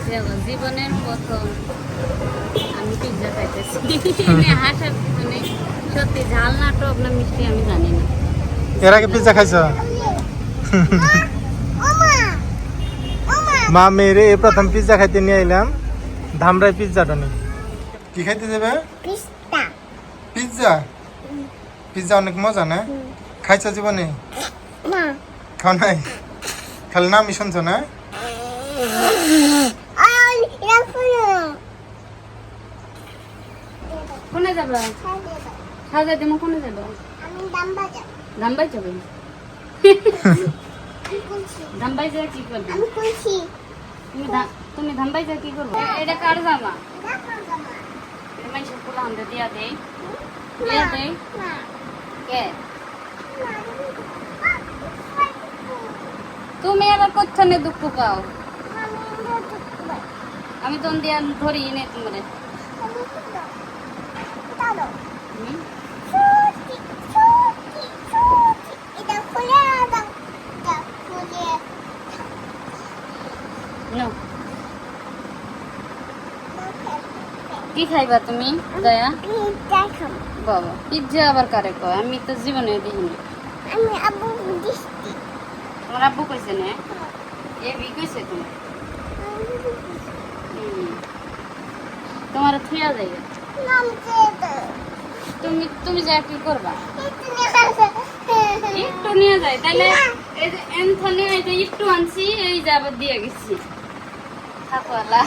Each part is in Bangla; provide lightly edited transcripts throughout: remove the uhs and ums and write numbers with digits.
জীবনের প্রথম আমি পিৎজা খাইতেছি। হাসার পিছনে সত্যি ঝাল না টক না মিষ্টি আমি জানি না। এর আগে পিৎজা খাইছো? মা মেরে প্রথম পিৎজা খাইতে নিয়ে এলাম, ধামরাই পিৎজাটা নেই। কি খাইতে যাবে? পিৎজা। পিৎজা অনেক মজা না? খাইছো জীবনে? খাও নাই? খালি নামই শুনছো না? কোনে যাবা? সাজা দিমু কোনে যাবা? দামবাই যাবে। দামবাই যা কি করবে? তুমি দামবাই যা কি করবে? এটা কার জামা? মানুষের পোলা হাতে দিয়া দেই। দিয়া দেই কে? তুমি আবার কোথানে দুঃখ পাও? আমি তো দিয়া ধরি নে তোমারে। কি খাইবা তুমি দয়া? বাবা পিৎজা আবার কারে কয়? আমি তো জীবনে দেখিনি। তোমার আব্বু কইছে না? এ বি কইছে তোমার? তোমার থুয়া যাই তুমি যা কি করবা? একটু নিয়ে যাই তাহলে এই যে এনথনি এই যে একটু আনছি এই যে আবার দিয়ে গেছি থাকওয়ালা।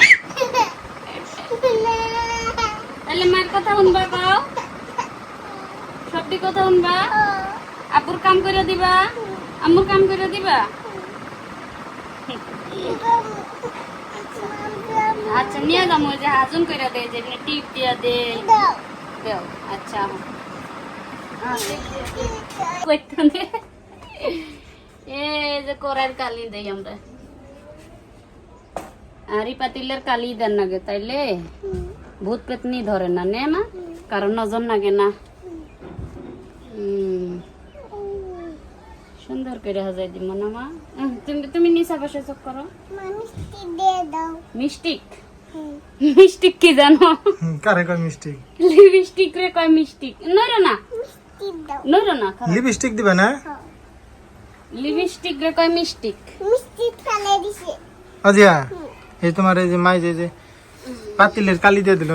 তাহলে মায়ের কথা শুনবা? পাও সবটি কথা শুনবা? আব্বুর কাম করে দিবা, আম্মুর কাম করে দিবা। আচ্ছা নিয়ে যাবো ওই যে হাজুন করে দে, যে টিপ দিয়া দে দেও। আচ্ছা এই যে করার কালি দেই আমরা, আরি পাতিলের কালি দেন নাগে তাইলে ভূত পেতনি ধরে না নে না, কারণ নজর নাগে না। সুন্দর করে হাজাই দিব না মা। তুমি নিচা বসে চোখ করো। মিষ্টিক মিষ্টিক কি জানো? কারে কয় মিষ্টি? লিপস্টিক রে কয় মিষ্টিক। নইরো না নইরো না, লিপস্টিক দিবে না? লিপস্টিক রে কয় মিষ্টিক। আজিয়া এই তোমার এই যে মাই যে পাতিলের কালি দিয়ে দিল,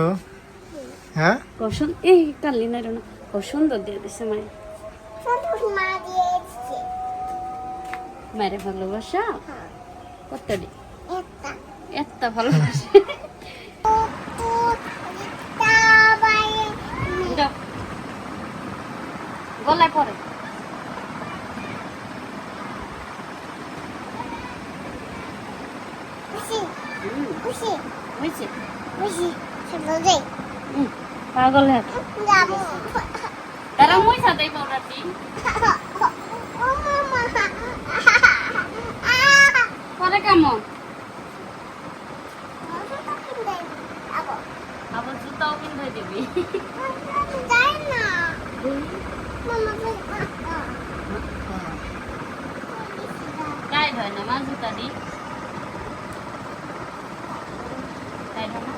হ্যাঁ কসন এই কালি নইরো না, কত সুন্দর দিয়ে দিছে মাই। মায়ের ভালোবাসা কতটি? একটা ভালোবাসা। গলায় পরে পাগল হ্যাঁ তারা মই সাদাই পাউডারটি পরে কেমন আবার জুতাও কিনতে দিবি? টাইট হয় না মা জুতা দি? টাইট হয় না?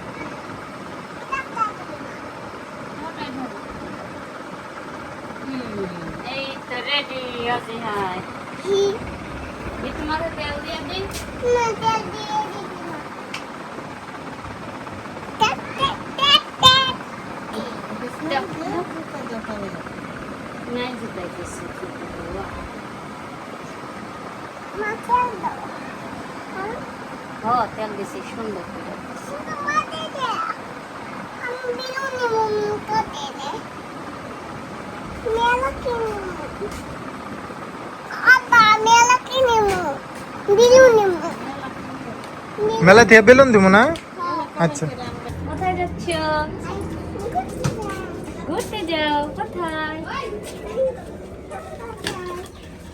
এই তো রেডি আছে। হাই তোমাকে তেল দিয়ে দিই? নাই জুতাইতেছি তেল দিছি সুন্দর করে। মেলা থেকে বেলুন দিব না? আচ্ছা কোথায় যাচ্ছ? ঘুরতে যাও? কোথায়?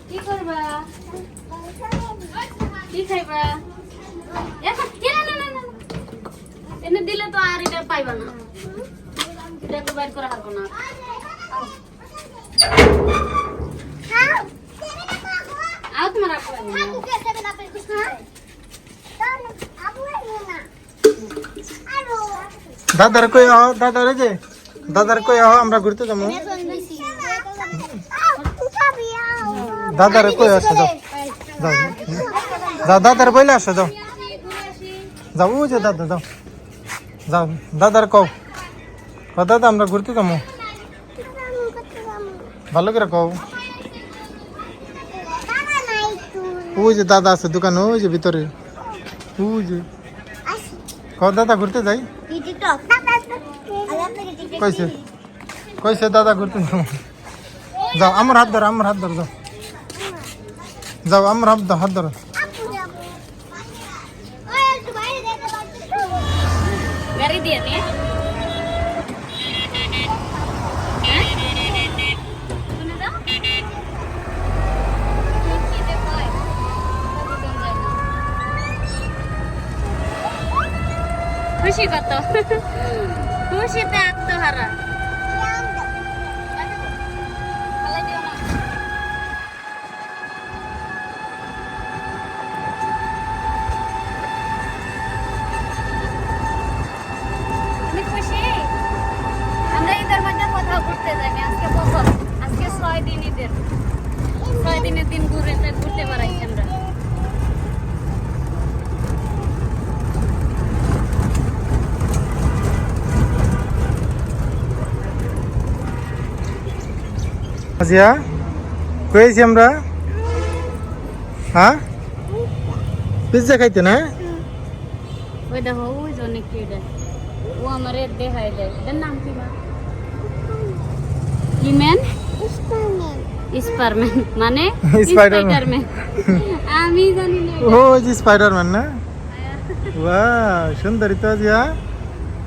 কি করবা? কি খাইবা? এনে দিলে তো আর এটা পাইবা না, এটা তো বাইর করা হারবো না। আও তোমার আপু দাদার কই আহ, দাদার এই যে দাদার কই আহ, আমরা ঘুরতে যাবো। দাদার কই আসো, যাও যাও যাও, দাদার বইলে আসো, যাও যাও, ও যে দাদা, যাও যাও, দাদার কও, দাদা আমরা ঘুরতে যাবো, ভালো করে কও। ওই যে দাদা আছে দোকানে, ওই যে ভিতরে, ওই যে কও দাদা ঘুরতে যাই। কইছে কইছে দাদা ঘুরতে যাবো। যাও আমার হাত ধরো, আমার হাত ধরো, যাও যাও, আমার হাত ধরো। গাড়ি দিয়ে নে শুনে দাও খুশি কত, খুশিতে আত্মহারা। ফালাই দিও না। তুমি খুশি? আমরা ঈদের মধ্যে কোথাও ঘুরতে যাইনি, আজকে প্রথম, আজকে 6 দিন ঈদের, 6 দিনের দিন ঘুরতে পারাইছি আমরা। আজিয়া কইছি আমরা, হ্যাঁ পিজ্জা খাইতে না? ওই দেখো ওই জন্য কি এটা, ও আমার দেখাই দেয়। এটার নাম কি মা? হিম্যান স্পারম্যান মানে স্পাইডারম্যান। আমি জানি না ও যে স্পাইডারম্যান না? বাহ সুন্দরী তো আজিয়া।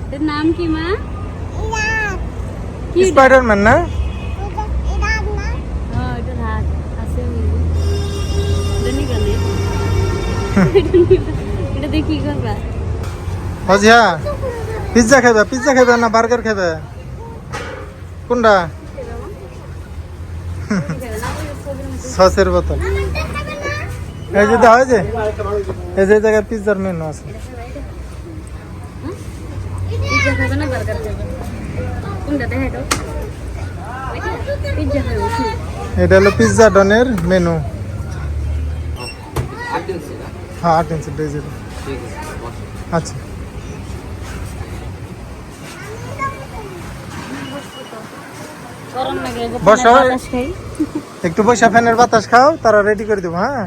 এটার নাম কি মা? কি স্পাইডারম্যান না? এটার হাত আছে, এটা নিগা নেই। এটা দিয়ে কি করবা? আজিয়া পিজ্জা খাইবে, পিজ্জা খাইবে না বার্গার খাইবে, কোনটা? সসের বোতল এই যে দাও, এই যে জায়গায় পিজ্জার মেনু আছে। পিজ্জা খাবে না বার্গার খাবে? কোনটা দেখাই দাও। পিজ্জা খাবে। এটা হলো পিজ্জা ডনের মেনু। হ্যাঁ 8 ইঞ্চি ডিজিটাল। আচ্ছা গরম লাগে, বসো। বাতাস খাই। একটু বসে ফ্যানের বাতাস খাও, তারা রেডি করে দেবো। হ্যাঁ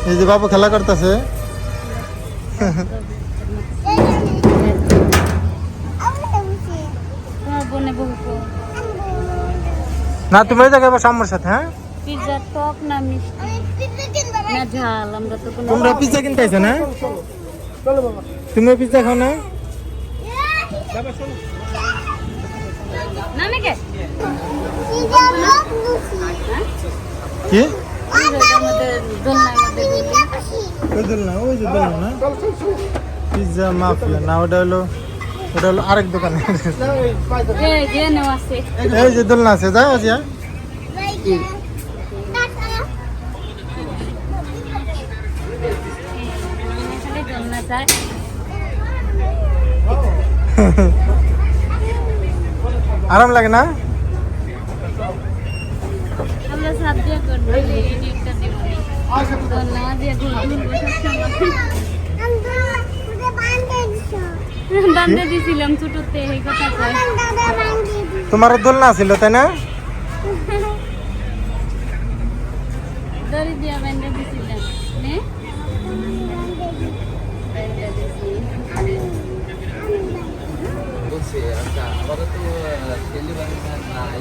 এই যে বাবু খেলা করতেছে। তোমার বোনে বলছো না তুমি ওই জায়গায় বসো আমার সাথে। হ্যাঁ পিজ্জা টক না মিষ্টি না ঝাল? আমরা তো কোনো তোমরা পিজ্জা কিনতে আইছো না? তুমি পিজ্জা খাও না? নামে কে কি আমাদের দোলনার মধ্যে ওই দোলনা, ওই যে দোলনা না, পিজ্জা মাফিয়া না, ওটা হলো আরেক দোকানে। যে নেওয়া আছে। এই যে দোলনা আছে, যাও আজিয়া। এখানে দোলনা চাই। আরাম লাগে না? আমরা সাত দিয়ে করবো, একটা দিব দোলনা দিয়ে ঘুরবো বান্ধে দিছিলাম ছোটতে, এই কথা কয়। তোমার দোলনা ছিল তাই না? দড়ি দিয়ে বান্ধে দিছিলাম নে বান্ধে দিছি। বলছি আচ্ছা আপাতত ডেলিভারি ম্যান নাই,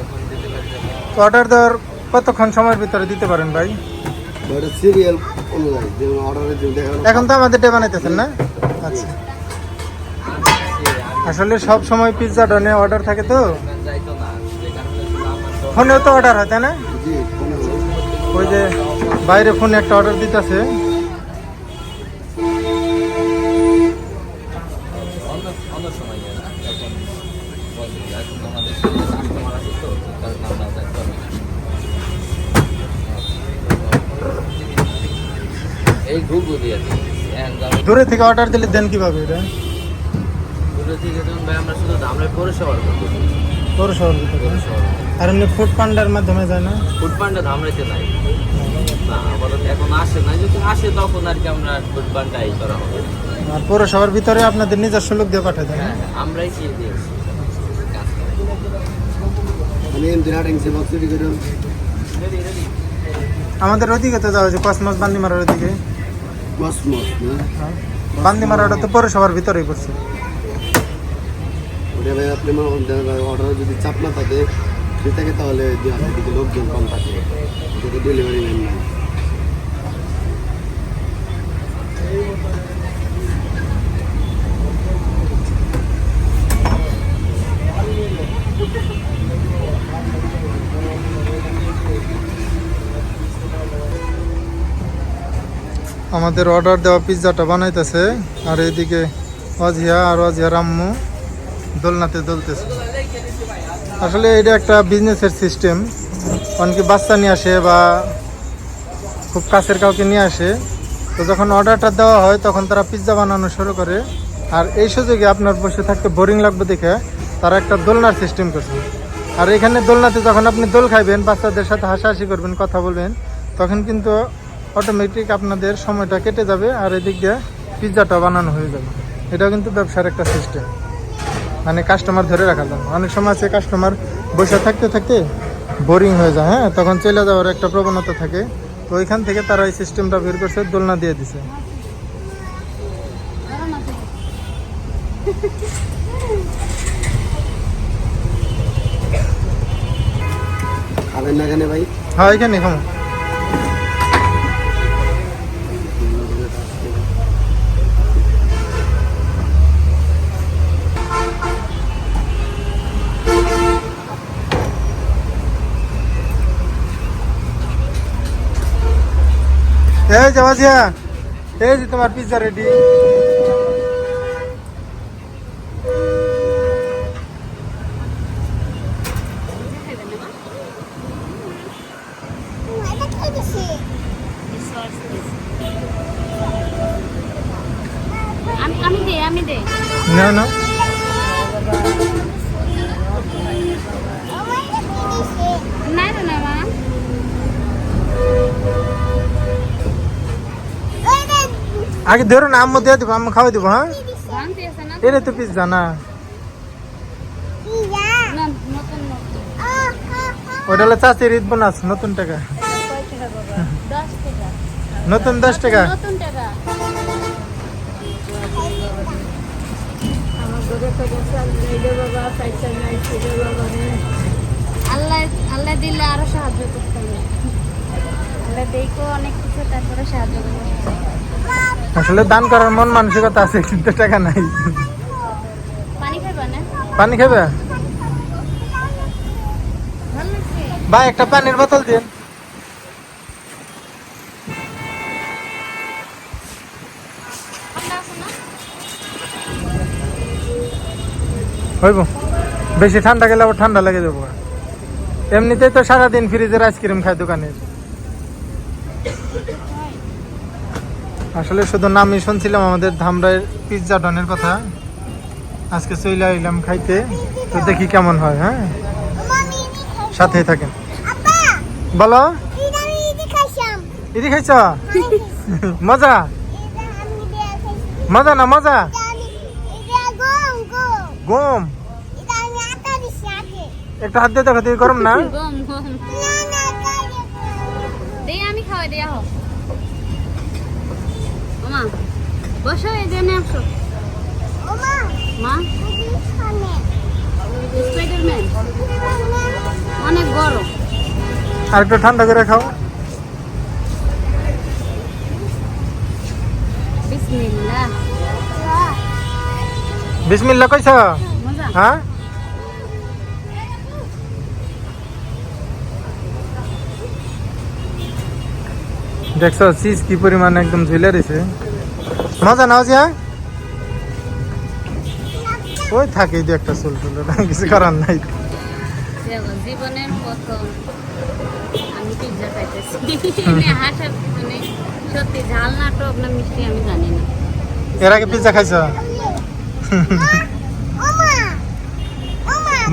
এখন ডেলিভারি অর্ডার দেওয়ার কতক্ষণ সময়ের ভিতরে দিতে পারেন ভাই? সিরিয়াল অনুযায়ী যেমন অর্ডারের জন্য এখন তো আমাদের ডে বানাইতেছেন না? আচ্ছা আসলে সব সময় পিৎজা ডনে অর্ডার থাকে তো, যাইতো না, যে কারণে আমার ফোনেও তো অর্ডার হয় তাই না? জি ওই যে বাইরে ফোনে একটা অর্ডার দিতেছে। অন্য সময় না, এখন এখন আমাদের কাস্টমার আছে তো, তার নাম যাইতে পারবে না। এই ঘুঘু দিয়ে দিয়েছি দূরে থেকে অর্ডার দিলে দেন কিভাবে এটা? দূরে থেকে ধরুন ভাই আমরা শুধু আমরা পৌরসভার করবো পৌরসভার ভিতরে? পৌরসভার আর এমনি ফুড পান্ডার মাধ্যমে যায় না? ফুড পান্ডা ধামরাইতে নাই না আপাতত এখন আসে না, যদি আসে তখন আর কি আমরা ফুড পান্ডাই করা হবে। আর পৌরসভার ভিতরে আপনাদের নিজস্ব লোক দিয়ে পাঠায় দেন? হ্যাঁ আমরাই চেয়ে দিয়েছি কাজ আমাদের ওদিকে তো যাওয়া হয়েছে কসমস বান্দিমারার ওদিকে। কসমস না হ্যাঁ, বান্দিমারাটা তো পৌরসভার ভিতরেই পড়ছে। ওটা ভাই আপনি অর্ডার যদি চাপ না থাকে থাকে তাহলে দিকে লোকজন কম থাকে, যদি ডেলিভারি ম্যান নাই। আমাদের অর্ডার দেওয়া পিৎজাটা বানাইতেছে, আর এদিকে অজিয়া আর অজিয়ার আম্মু দোলনাতে দোলতেছে। আসলে এটা একটা বিজনেসের সিস্টেম। অনেকে বাচ্চা নিয়ে আসে বা খুব কাছের কাউকে নিয়ে আসে, তো যখন অর্ডারটা দেওয়া হয় তখন তারা পিৎজা বানানো শুরু করে। আর এই সুযোগে আপনার বসে থাকতে বোরিং লাগবে দেখে তারা একটা দোলনার সিস্টেম করছে। আর এখানে দোলনাতে যখন আপনি দোল খাইবেন, বাচ্চাদের সাথে হাসাহাসি করবেন, কথা বলবেন, তখন কিন্তু অটোমেটিক আপনাদের সময়টা কেটে যাবে আর এদিক দিয়ে পিৎজাটা বানানো হয়ে যাবে। এটাও কিন্তু ব্যবসার একটা সিস্টেম, মানে কাস্টমার ধরে রাখার জন্য। অনেক সময় আছে কাস্টমার বসে থাকতে থাকতে বোরিং হয়ে যায়, হ্যাঁ, তখন চলে যাওয়ার একটা প্রবণতা থাকে। তো ওইখান থেকে তারা এই সিস্টেমটা বের করছে, দোলনা দিয়ে দিছে। খাবেন না কেন ভাই? হ্যাঁ, এখানে খাবো। এই যে বাজিয়া, এই যে তোমার পিৎজা রেডি। আমি দে না না, না না না মা, আগে ধরো না, আম্মু দিয়ে দেবো, আম্মু খাওয়াই দেবো। হ্যাঁ, ভাঙতে আছে না এটা তো পিৎজা না, না, নতুন নতুন ওটা হলো চাচির ঈদ বোনাস, নতুন টাকা। 10 টাকা নতুন 10 টাকা। নতুন টাকা। আল্লাহ আল্লাহ দিলে আরো সাহায্য করতে হবে। আল্লাহ দেখো অনেক কিছু, তারপরে সাহায্য করতে হবে। আসলে দান করার মন মানসিকতা আছে, কিন্তু টাকা নাই। পানি খাইবা না? পানি খাবে? ভালো লাগছে? ভাই একটা পানির বোতল দিন। ঠান্ডা আছে না? হইব, বেশি ঠান্ডা গেলে আবার ঠান্ডা লেগে যাবো। এমনিতেই তো সারাদিন ফ্রিজের আইসক্রিম খায় দোকানের। আসলে শুধু নামই শুনছিলাম আমাদের ধামরাইয়ের পিৎজা ডনের কথা, আজকে চলে আইলাম খাইতে। তো দেখি কেমন হয়। হ্যাঁ, সাথেই থাকেন। বলো, ইদি খাইছ? মজা মজা না মজা? গম একটা হাত দিয়ে দেখো, তুই গরম না? গম গম দে, আমি খাওয়াই দেয়া হোক। মামা বসো, এই যে নিয়ে আসো। মা, স্পাইডারম্যান অনেক গরম। আর একটু ঠান্ডা করে খাও। বিসমিল্লাহ। বিসমিল্লাহ কইছ? মজা? হ্যাঁ, দেখছো চিজ কি পরিমাণ একদম ঝুলে রয়েছে। মজা নাও যা, ওই থাকে দু একটা চুল টুল, কিছু করার নাই। দেখো, জীবনের প্রথম আমি পিৎজা খাইতেছি। হাসার কিছু নেই, সত্যি ঝাল না টক না মিষ্টি আমি জানি না। এর আগে পিৎজা খাইছ?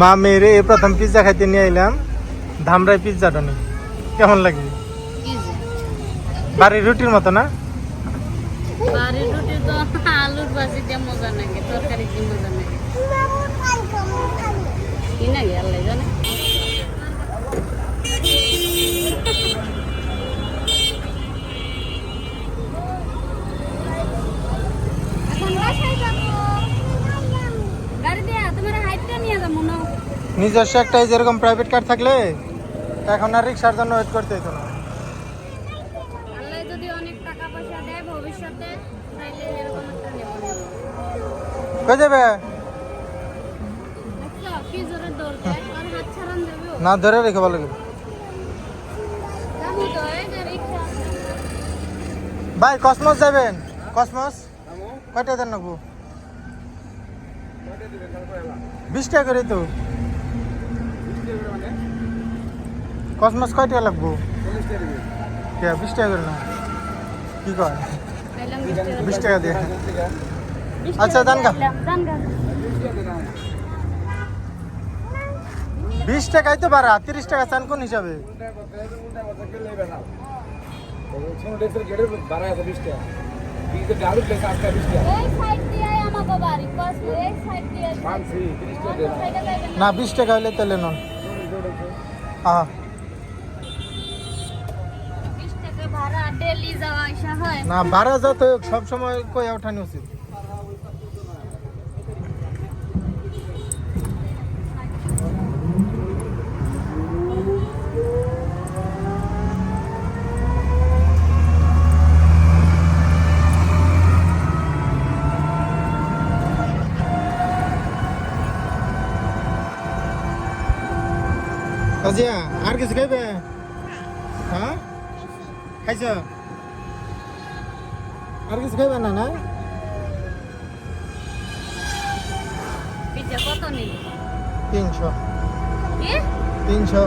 মা মেরে প্রথম পিৎজা খাইতে নিয়ে এলাম ধামরাই পিৎজাটা নি, কেমন লাগে? কি যে বাড়ির রুটির মতো না? বাড়ির রুটি তো আলুর ভাজি দিয়ে মজা লাগে, তরকারি দিয়ে মজা লাগে। কি নাকি আল্লাহ জানে। এখন বাসায় যাবো। গাড়ি দিয়ে তোমার হাইটটা নিয়ে যাবো না। নিজস্ব একটা যেরকম প্রাইভেট কার থাকলে এখন আর রিক্সার জন্য ওয়েট করতে হতো না। আল্লাহ যদি অনেক টাকা পয়সা দেয় ভবিষ্যতে তাহলে এরকম একটা নেব। কই যাবে? দেখছো কি জোরে দৌড় দেয়, আর হাত ছাড়ান দেবে। না ধরে রেখে ভালো লাগে। জানো তো এই যে রিক্সা ভাই কসমস যাবেন? কসমস কয়টা দেন নাকবো? 20 টাকা করে তো। কসমস কয় টাকা লাগবো? 20 টাকা করে না, কি কয়? পেলাম 20 টাকা দিয়ে। আচ্ছা দান গা, 20 টাকাই তো বাড়া, 30 টাকা চান কোন হিসাবে? এই সাইড দিয়ে আমাকে বাড়ি বাস এই সাইড দিয়ে সাইডে যাবেন না 20 টাকা হলে তাহলে নন। 20 টাকা ভাড়া ডেলি যাওয়া আসা হয়। না ভাড়া যত হোক সব সময় কই ওঠানো উচিত। আজিয়া আর কিছু খাইবে? হ্যাঁ খাইছ? আর কিছু খাইবে না? না পিজ্জা কত নিল? 300। কি 300।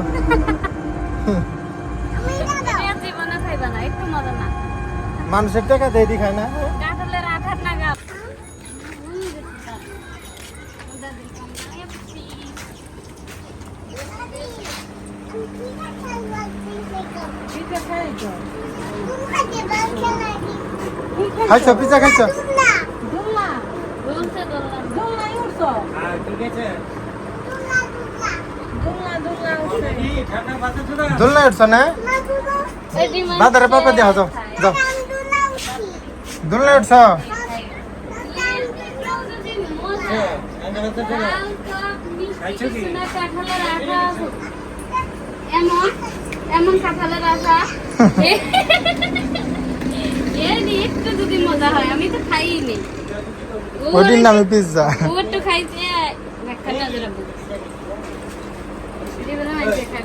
এটা জীবনে খাইবা না, একটু মজা না। মানুষের টাকা দিয়ে দি খায় না। কাঁঠালের আঠার নাগা খাইছ পিজ্জা খাইছ? দোলনা উঠছ না? দাদারে পাপা দেওয়া যাও যাও। দোলনা উঠছ? এমন কাঁঠালের আঠা একটু যদি মজা হয়, আমি তো খাইনি। ওটির নামে পিজ্জা। ও একটু খাইছে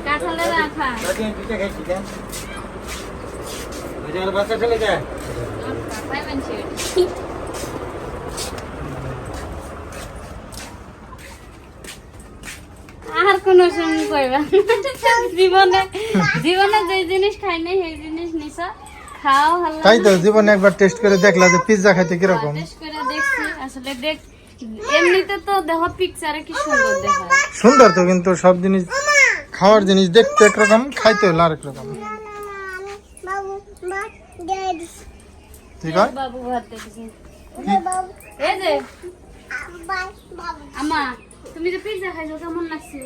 কাঁঠালের আঠা। আর কোন সময় কইবা জীবনে জীবনে যে জিনিস খাই নাই সেই জিনিস নিছা খাও হাল্লা। তাই তো জীবনে একবার টেস্ট করে দেখলা যে পিজ্জা খাইতে কিরকম। টেস্ট করে দেখছি আসলে দেখ এমনিতে তো দেখো পিকচারে কি সুন্দর দেখায়। সুন্দর তো, কিন্তু সব জিনিস খাওয়ার জিনিস দেখতে একরকম খাইতে হলো আরেক রকম। ঠিক আছে বাবু ভাত দেখছি এই যে আমা তুমি যে পিজ্জা খাইছো কেমন লাগছে?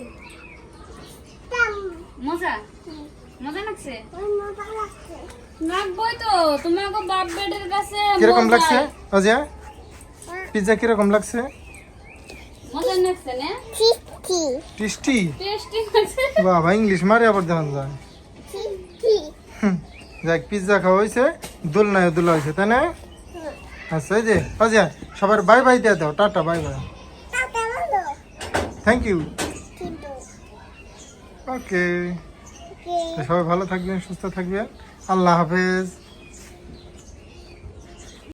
মজা মজা লাগছে? লাগবই তো, তোমাকে বাপ বেডের কাছে কিরকম লাগছে? অজিয়া পিজ্জা কিরকম লাগছে? মজা লাগছে না? টেস্টি। টেস্টি লাগছে। বাবা ইংলিশ মারে আবার দেখান যায়। যাক পিজ্জা খাওয়া হয়েছে, দোলনায় দোলা হয়েছে তাই না? আচ্ছা এই যে অজিয়া সবার বাই বাই দিয়ে দাও, tata bye bye. Thank you. Okay, সবাই ভালো থাকবেন, সুস্থ থাকবেন। আল্লাহ হাফেজ।